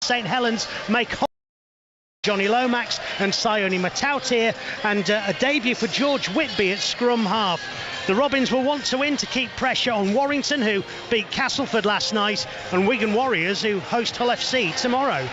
St Helens make Johnny Lomax and Sione Matautir, and a debut for George Whitby at scrum half. The Robins will want to win to keep pressure on Warrington, who beat Castleford last night, and Wigan Warriors, who host Hull FC tomorrow.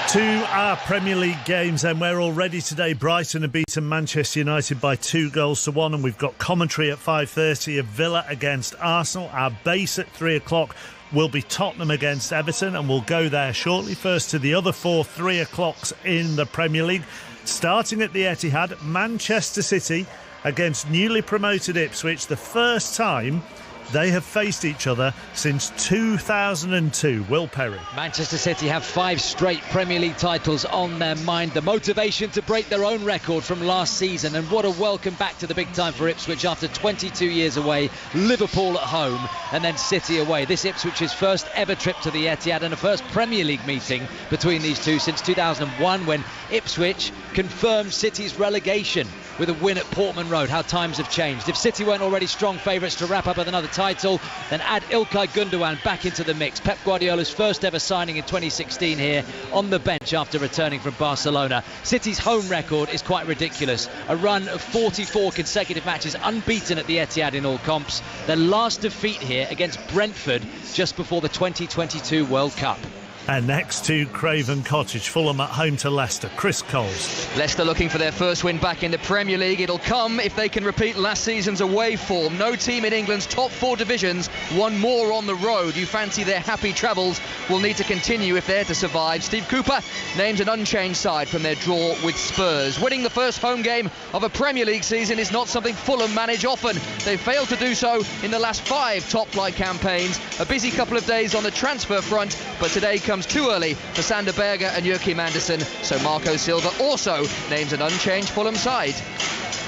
To our Premier League games, and we're already today. Brighton have beaten Manchester United by 2-1, and we've got commentary at 5:30 of Villa against Arsenal. Our base at 3 o'clock will be Tottenham against Everton, and we'll go there shortly. First to the other 4 3 o'clocks in the Premier League. Starting at the Etihad, Manchester City against newly promoted Ipswich, the first time they have faced each other since 2002. Will Perry. Manchester City have 5 straight Premier League titles on their mind. The motivation to break their own record from last season. And what a welcome back to the big time for Ipswich after 22 years away. Liverpool at home and then City away. This Ipswich's first ever trip to the Etihad and a first Premier League meeting between these two since 2001, when Ipswich confirmed City's relegation with a win at Portman Road. How times have changed. If City weren't already strong favourites to wrap up with another title, then add İlkay Gündoğan back into the mix. Pep Guardiola's first ever signing in 2016 here on the bench after returning from Barcelona. City's home record is quite ridiculous. A run of 44 consecutive matches unbeaten at the Etihad in all comps. Their last defeat here against Brentford just before the 2022 World Cup. And next to Craven Cottage, Fulham at home to Leicester. Chris Coles. Leicester looking for their first win back in the Premier League. It'll come if they can repeat last season's away form. No team in England's top 4 divisions won more on the road. You fancy their happy travels will need to continue if they're to survive. Steve Cooper names an unchanged side from their draw with Spurs. Winning the first home game of a Premier League season is not something Fulham manage often. They've failed to do so in the last 5 top-flight campaigns. A busy couple of days on the transfer front, but today comes too early for Sander Berge and Joachim Andersen, so Marco Silva also names an unchanged Fulham side.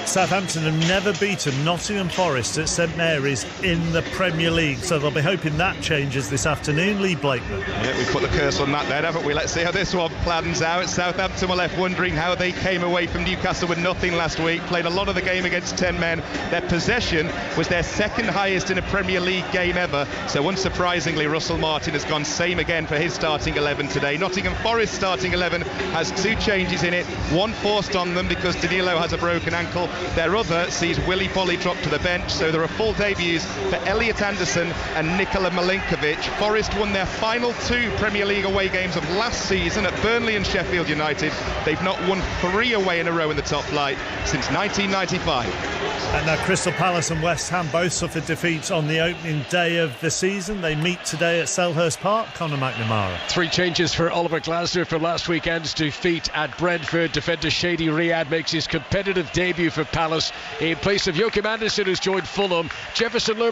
Southampton have never beaten Nottingham Forest at St Mary's in the Premier League, so they'll be hoping that changes this afternoon. Lee Blakeman. Yeah, we put the curse on that then, haven't we? Let's see how this one plans out. Southampton were left wondering how they came away from Newcastle with nothing last week. Played a lot of the game against 10 men. Their possession was their second highest in a Premier League game ever. So unsurprisingly, Russell Martin has gone same again for his starting 11 today. Nottingham Forest starting 11 has 2 changes in it. One forced on them because Danilo has a broken ankle. Their other sees Willy Boly drop to the bench, so there are full debuts for Elliot Anderson and Nikola Milinkovic. Forest won their final 2 Premier League away games of last season at Burnley and Sheffield United. They've not won 3 away in a row in the top flight since 1995. And now Crystal Palace and West Ham both suffered defeats on the opening day of the season. They meet today at Selhurst Park. Conor McNamara. 3 changes for Oliver Glasner from last weekend's defeat at Brentford. Defender Shady Riyad makes his competitive debut for Palace in place of Joachim Andersen, who's joined Fulham. Jefferson Lerma